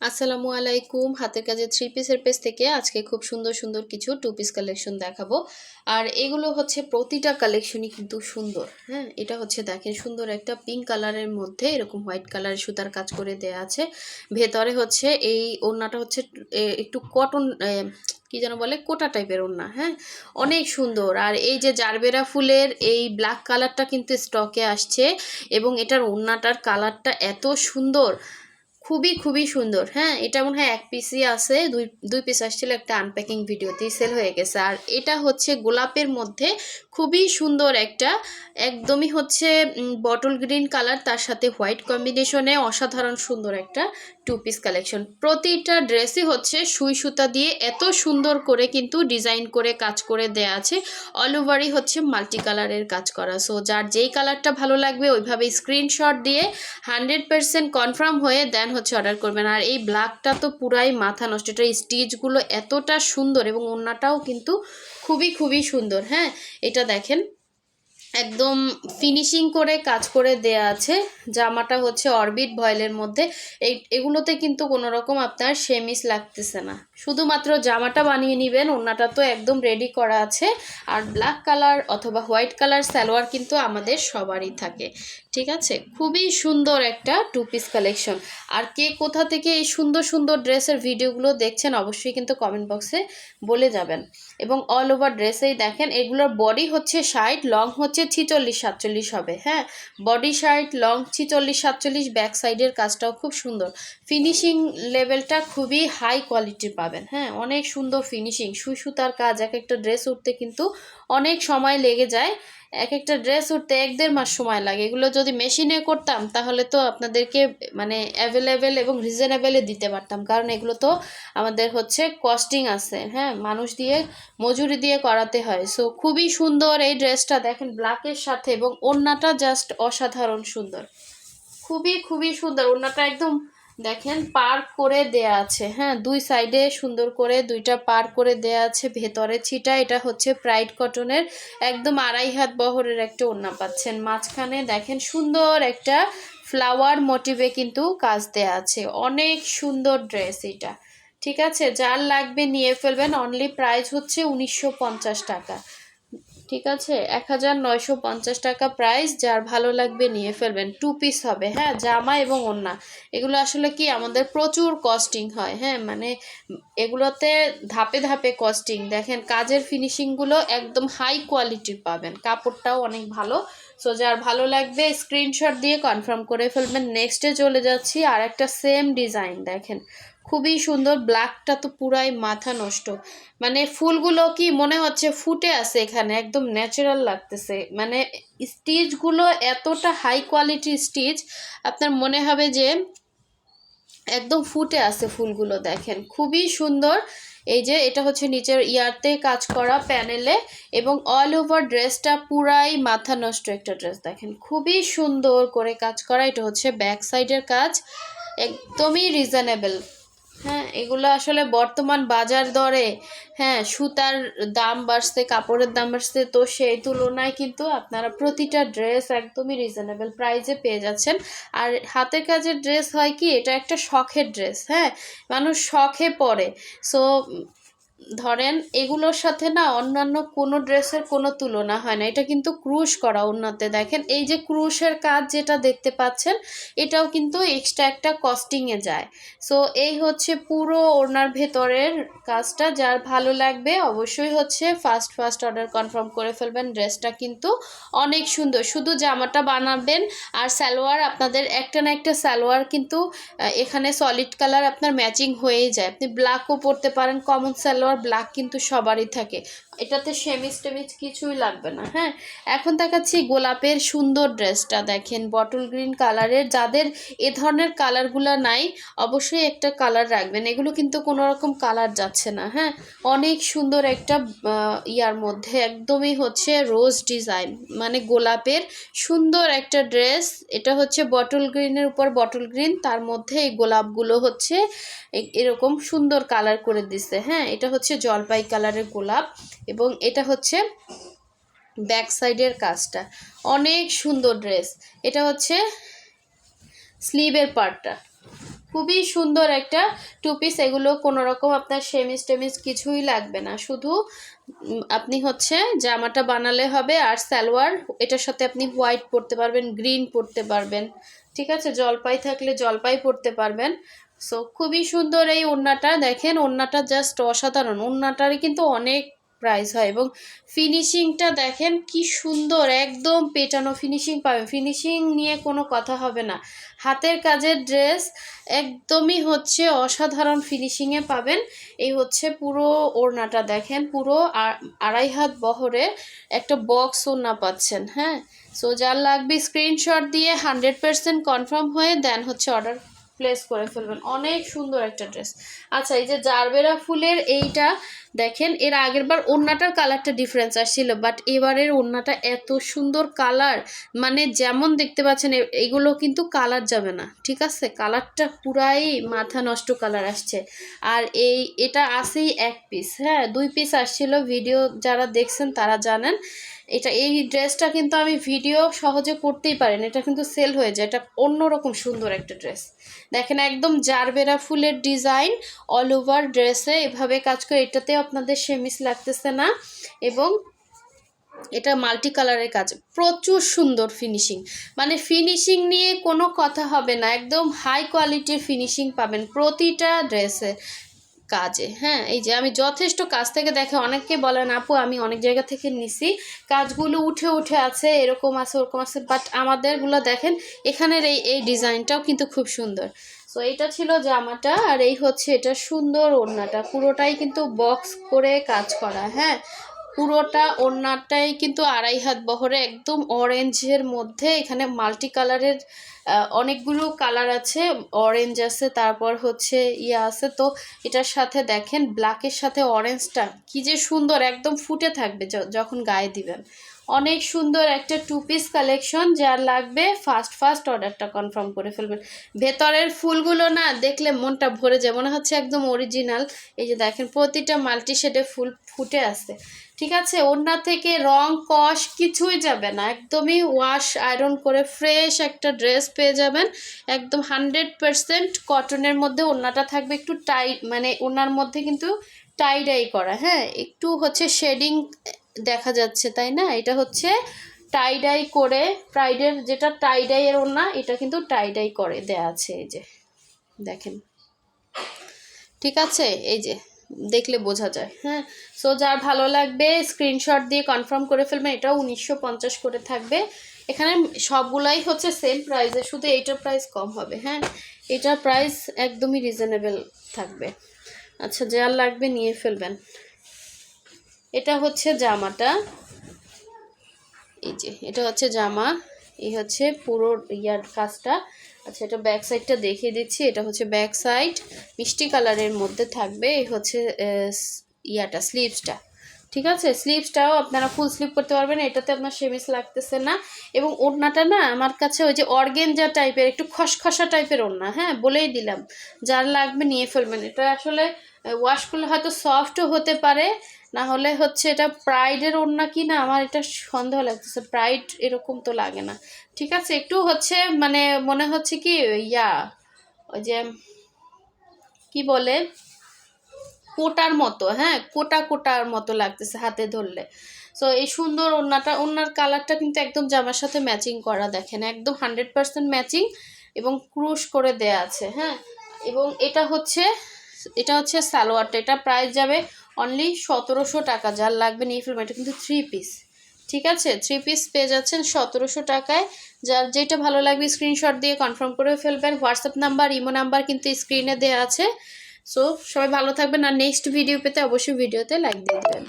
আসসালামু আলাইকুম। হাতের কাজে থ্রি পিসের পেজ থেকে আজকে খুব সুন্দর সুন্দর কিছু টু পিস কালেকশন দেখাবো। আর এগুলো হচ্ছে প্রতিটা কালেকশনই কিন্তু সুন্দর। হ্যাঁ, এটা হচ্ছে দেখেন সুন্দর একটা পিঙ্ক কালারের মধ্যে এরকম হোয়াইট কালারের সুতার কাজ করে দেয়া আছে। ভেতরে হচ্ছে এই ওড়নাটা হচ্ছে একটু কটন কি যেন বলে কোটা টাইপের ওড়না। হ্যাঁ, অনেক সুন্দর। আর এই যে জারবেরা ফুলের এই ব্ল্যাক কালারটা কিন্তু স্টকে আসছে এবং এটার ওড়নাটার কালারটা এত সুন্দর, খুবই খুবই সুন্দর। হ্যাঁ, এটা মনে হয় এক পিসই আছে, দুই দুই পিস আসছিল, একটা আনপ্যাকিং ভিডিওতেই সেল হয়ে গেছে। আর এটা হচ্ছে গোলাপের মধ্যে খুবই সুন্দর একটা, একদমই হচ্ছে বটল গ্রিন কালার, তার সাথে হোয়াইট কম্বিনেশনে অসাধারণ সুন্দর একটা টু পিস কালেকশন। প্রতিটা ড্রেসই হচ্ছে সুই সুতা দিয়ে এত সুন্দর করে কিন্তু ডিজাইন করে কাজ করে দেয়া আছে। অল ওভারই হচ্ছে মাল্টি কালারের কাজ করা। সো যার যেই কালারটা ভালো লাগবে ওইভাবে স্ক্রিনশট দিয়ে 100% কনফার্ম হয়ে দেন হচ্ছে অর্ডার করবেন। আর এই ব্ল্যাকটা তো পুরাই মাথা নষ্ট, এটা স্টিচগুলো এতটা সুন্দর এবং ওড়নাটাও কিন্তু খুবই খুবই সুন্দর। হ্যাঁ, এটা দেখেন একদম ফিনিশিং করে কাজ করে দেয়া আছে। জামাটা হচ্ছে অরবিট ভয়েলের মধ্যে। এগুলোতে কিন্তু কোনো রকম আপনার সেমিস লাগতেছে না, শুধুমাত্র জামাটা বানিয়ে নেবেন, ওড়নাটা তো একদম রেডি করা আছে। আর ব্ল্যাক কালার অথবা হোয়াইট কালার সালোয়ার কিন্তু আমাদের সবারই থাকে। ঠিক আছে, খুবই সুন্দর একটা টু পিস কালেকশন। আর কে কোথা থেকে এই সুন্দর সুন্দর ড্রেসের ভিডিওগুলো দেখছেন অবশ্যই কিন্তু কমেন্ট বক্সে বলে যাবেন। এবং অল ওভার ড্রেসেই দেখেন এগুলোর বডি হচ্ছে 60, লং হচ্ছে 46-47 হবে। হ্যাঁ, বডি 60, লং 46-47, ব্যাক সাইডের কাজটাও খুব সুন্দর। ফিনিশিং লেভেলটা খুবই হাই কোয়ালিটির পাবেন। হ্যাঁ, অনেক সুন্দর ফিনিশিং, সুই সুতার কাজ। এক একটা ড্রেস উঠতে কিন্তু অনেক সময় লেগে যায়, এক একটা ড্রেস উঠতে 1-1.5 মাস সময় লাগে। এগুলো যদি মেশিনে করতাম তাহলে তো আপনাদেরকে মানে অ্যাভেলেবেল এবং রিজনেবেলে দিতে পারতাম, কারণ এগুলো তো আমাদের হচ্ছে কস্টিং আছে। হ্যাঁ, মানুষ দিয়ে মজুরি দিয়ে করাতে হয়। সো খুবই সুন্দর এই ড্রেসটা দেখেন ব্ল্যাকের সাথে, এবং ওড়নাটা জাস্ট অসাধারণ সুন্দর, খুবই খুবই সুন্দর। ওড়নাটা একদম দেখেন পার করে দেয়া আছে। হ্যাঁ, দুই সাইডে সুন্দর করে দুইটা পার করে দেয়া আছে, ভেতরে ছিটা। এটা হচ্ছে প্রাইড কটনের একদম 2.5 হাত বহরের একটা ওড়না পাচ্ছেন। মাঝখানে দেখেন সুন্দর একটা ফ্লাওয়ার মোটিভে কিন্তু কাজ দেয়া আছে। অনেক সুন্দর ড্রেস এটা। ঠিক আছে, যার লাগবে নিয়ে ফেলবেন। অনলি প্রাইস হচ্ছে 1950 টাকা। ঠিক আছে, 1950 টাকা প্রাইস। যার ভালো লাগবে নিয়ে ফেলবেন। টু পিস হবে। হ্যাঁ, জামা এবং ওড়না এগুলো আসলে কি আমাদের প্রচুর কস্টিং হয়। হ্যাঁ, মানে এগুলোতে ধাপে ধাপে কস্টিং। দেখেন কাজের ফিনিশিংগুলো একদম হাই কোয়ালিটির পাবেন, কাপড়টাও অনেক ভালো। সো যার ভালো লাগবে স্ক্রিনশট দিয়ে কনফার্ম করে ফেলবেন। নেক্সটে চলে যাচ্ছি, আর একটা সেম ডিজাইন দেখেন খুবই সুন্দর। ব্ল্যাকটা তো পুরাই মাথা নষ্ট, মানে ফুলগুলো কি মনে হচ্ছে ফুটে আছে এখানে, একদম ন্যাচারাল লাগতেছে। মানে স্টিচগুলো এতটা হাই কোয়ালিটির স্টিচ, আপনার মনে হবে যে একদম ফুটে আছে ফুলগুলো। দেখেন খুবই সুন্দর। এই যে এটা হচ্ছে নিচের ইয়ারতে কাজ করা প্যানেলে, এবং অল ওভার ড্রেসটা পুরাই মাথা নষ্ট একটা ড্রেস। দেখেন খুবই সুন্দর করে কাজ করা। এটা হচ্ছে ব্যাক সাইডের কাজ, একদমই রিজনেবল। হ্যাঁ, এগুলো আসলে বর্তমান বাজার দরে, হ্যাঁ সুতার দাম বাড়ছে, কাপড়ের দাম বাড়ছে, তো সেই তুলনায় কিন্তু আপনারা প্রতিটা ড্রেস একদমই রিজনেবল প্রাইসে পেয়ে যাচ্ছেন। আর হাতের কাজের ড্রেস হয় কি, এটা একটা শখের ড্রেস। হ্যাঁ, মানুষ শখে পরে। সো ধরেন এগুলোর সাথে না অন্যান্য কোনো ড্রেসের কোনো তুলনা হয় না। এটা কিন্তু ক্রুশ করা ওড়নাতে। দেখেন এই যে ক্রুশের কাজ যেটা দেখতে পাচ্ছেন, এটাও কিন্তু এক্সট্রা একটা কস্টিংয়ে যায়। সো এই হচ্ছে পুরো ওড়নার ভেতরের কাজটা। যার ভালো লাগবে অবশ্যই হচ্ছে ফার্স্ট অর্ডার কনফার্ম করে ফেলবেন। ড্রেসটা কিন্তু অনেক সুন্দর, শুধু জামাটা বানাবেন। আর সালোয়ার আপনাদের একটা না একটা সালোয়ার কিন্তু এখানে সলিড কালার আপনার ম্যাচিং হয়েই যায়। আপনি ব্ল্যাকও পরতে পারেন, কমন সালোয়ার ব্ল্যাক কিন্তু সবারই থাকে, এটাতে সেমিজ টেমিজ কিছুই লাগবে না। হ্যাঁ, এখন দেখাচ্ছি গোলাপের সুন্দর ড্রেসটা। দেখেন বটল গ্রিন কালারের, যাদের এ ধরনের কালারগুলো নাই অবশ্যই একটা কালার রাখবেন, এগুলো কিন্তু কোনো রকম কালার যাচ্ছে না। হ্যাঁ, অনেক সুন্দর একটা ইয়ার মধ্যে একদমই হচ্ছে রোজ ডিজাইন, মানে গোলাপের সুন্দর একটা ড্রেস। এটা হচ্ছে বটল গ্রিনের উপর বটল গ্রিন, তার মধ্যে এই গোলাপগুলো হচ্ছে এরকম সুন্দর কালার করে দিছে। হ্যাঁ, এটা হচ্ছে জলপাই কালারের গোলাপ, এবং এটা হচ্ছে ব্যাক সাইডের কাজটা। অনেক সুন্দর ড্রেস। এটা হচ্ছে স্লিভের পার্টটা, খুবই সুন্দর একটা টু পিস। এগুলো কোনো রকম আপনার সেমিস টেমিস কিছুই লাগবে না, শুধু আপনি হচ্ছে জামাটা বানালে হবে। আর সালোয়ার এটার সাথে আপনি হোয়াইট পরতে পারবেন, গ্রিন পরতে পারবেন, ঠিক আছে, জলপাই থাকলে জলপাই পরতে পারবেন। সো খুবই সুন্দর এই ওড়নাটা, দেখেন ওড়নাটা জাস্ট অসাধারণ। ওড়নাটারই কিন্তু অনেক প্রাইস হয় এবং ফিনিশিংটা দেখেন কি সুন্দর, একদম পেটানো ফিনিশিং পাবেন। ফিনিশিং নিয়ে কোনো কথা হবে না। হাতের কাজের ড্রেস একদমই হচ্ছে অসাধারণ ফিনিশিংয়ে পাবেন। এই হচ্ছে পুরো ওড়নাটা দেখেন, পুরো 2.5 হাত বহরে একটা বক্স ওড়না পাচ্ছেন। হ্যাঁ, সো যার লাগবে স্ক্রিনশট দিয়ে 100% কনফার্ম হয়ে দেন হচ্ছে অর্ডার প্লেস করে ফেলবেন। অনেক সুন্দর একটা ড্রেস। আচ্ছা, এই যে জারবেরা ফুলের এইটা দেখেন, এর আগের বার ওড়নাটার কালারটা ডিফারেন্স আসছিল, বাট এবারের ওড়নাটা এত সুন্দর কালার, মানে যেমন দেখতে পাচ্ছেন এইগুলো কিন্তু কালার যাবে না, ঠিক আছে, কালারটা পুরাই মাথা নষ্ট কালার আসছে। আর এটা আসেই এক পিস, হ্যাঁ 2 পিস আসছিল, ভিডিও যারা দেখছেন তারা জানেন। এই ড্রেসটা কিন্তু আমি ভিডিও সহজে করতেই পারি না, এটা কিন্তু সেল হয়ে যায়। এটা অন্যরকম সুন্দর একটা ড্রেস। দেখেন একদম জারবেরা ফুলের ডিজাইন অল ওভার ড্রেসে এভাবে কাজ করে। এটাতে আপনাদের সেমিস লাগতেছে না এবং এটা মাল্টি কালারের কাজ, প্রচুর সুন্দর ফিনিশিং, মানে ফিনিশিং নিয়ে কোনো কথা হবে না, একদম হাই কোয়ালিটির ফিনিশিং পাবেন প্রতিটা ড্রেসে কাজে। হ্যাঁ, এই যে আমি যথেষ্ট কাজ থেকে দেখে অনেকে বলেন আপু আমি অনেক জায়গা থেকে নিছি, কাজগুলো উঠে উঠে আছে, এরকম আছে ওরকম আছে, বাট আমাদেরগুলো দেখেন এখানের এই ডিজাইনটাও কিন্তু খুব সুন্দর। সো এইটা ছিল জামাটা, আর এই হচ্ছে এটা সুন্দর ওড়নাটা, পুরোটাই কিন্তু বক্স করে কাজ করা। হ্যাঁ, পুরোটা ওড়নাটাই কিন্তু 2.5 হাত বহরে একদম অরেঞ্জের মধ্যে, এখানে মাল্টি কালারের অনেকগুলো কালার আছে, অরেঞ্জ আছে, তারপর হচ্ছে আছে। তো এটার সাথে দেখেন ব্ল্যাকের সাথে অরেঞ্জটা কি যে সুন্দর, একদম ফুটে থাকবে যখন গায়ে দিবেন। অনেক সুন্দর একটা 2 পিস কালেকশন, যার লাগবে ফার্স্ট অর্ডারটা কনফার্ম করে ফেলবেন। ভেতরের ফুলগুলো না দেখলে মনটা ভরে যায়, মনে হচ্ছে একদম অরিজিনাল। এই যে দেখেন প্রতিটা মাল্টি শেডে ফুল ফুটে আছে, ঠিক আছে। ওড়না থেকে রং কষ কিছুই যাবে না, একদমই ওয়াশ আয়রন করে ফ্রেশ একটা ড্রেস পেয়ে যাবেন। একদম 100% কটনের মধ্যে ওড়নাটা থাকবে একটু টাইট, মানে ওড়নার মধ্যে কিন্তু টাই করা। হ্যাঁ, একটু হচ্ছে শেডিং দেখা যাচ্ছে, তাই না, এটা হচ্ছে টাই করে, প্রাইডের যেটা টাইডাইয়ের ওড়না, এটা কিন্তু টাই করে দেয়া আছে, এই যে দেখেন, ঠিক আছে, এই যে দেখলে বোঝা যায়। হ্যাঁ, সো যার ভালো লাগবে স্ক্রিনশট দিয়ে কনফার্ম করে ফেলবেন। এটাও 1950 করে থাকবে। এখানে সবগুলাই হচ্ছে সেম প্রাইসে, শুধু এইটার প্রাইস কম হবে। হ্যাঁ, এটার প্রাইস একদমই রিজনেবল থাকবে। আচ্ছা, যার লাগবে নিয়ে ফেলবেন। এটা হচ্ছে জামাটা, এই যে এটা হচ্ছে জামা, এই হচ্ছে পুরো কাজটা। আচ্ছা, এটা ব্যাক সাইডটা দেখিয়ে দিচ্ছি। এটা হচ্ছে ব্যাক সাইড, মিষ্টি কালারের মধ্যে থাকবে। এই হচ্ছে স্লিভসটা, ঠিক আছে। স্লিভসটাও আপনারা ফুল স্লিভ করতে পারবেন, এটাতে আপনার সেমিস লাগতেছে না। এবং ওড়নাটা না আমার কাছে ওই যে অর্গেনজা টাইপের, একটু খসখসা টাইপের ওড়না। হ্যাঁ, বলেই দিলাম, যার লাগবে নিয়ে ফেলবেন। এটা আসলে ওয়াশ করলে হয়তো সফটও হতে পারে, না হলে হচ্ছে এটা প্রাইডের ওড়না কি না, আমার এটা সন্দেহ লাগতেছে, প্রাইড এরকম তো লাগে না, ঠিক আছে। একটু হচ্ছে মানে মনে হচ্ছে কি ওই যে কি বলে কোটার মতো, হ্যাঁ কোটার মতো লাগতেছে হাতে ধরলে। সো এই সুন্দর ওড়নার কালারটা কিন্তু একদম জামার সাথে ম্যাচিং করা, দেখেন একদম 100% ম্যাচিং এবং ক্রুশ করে দেয়া আছে। হ্যাঁ, এবং এটা হচ্ছে সালোয়ারটা, এটা প্রাইস যাবে অনলি 1700 টাকা। যার লাগবে নিয়ে ফেলবেন, এটা কিন্তু 3 পিস, ঠিক আছে, 3 পিস পেয়ে যাচ্ছেন 1700 টাকায়। যার যেটা ভালো লাগবে স্ক্রিনশট দিয়ে কনফার্ম করে ফেলবেন। হোয়াটসঅ্যাপ নাম্বার, ইমো নাম্বার কিন্তু স্ক্রিনে দেওয়া আছে। সো সবাই ভালো থাকবেন, আর নেক্সট ভিডিও পেতে অবশ্যই ভিডিওতে লাইক দিয়ে দেবেন।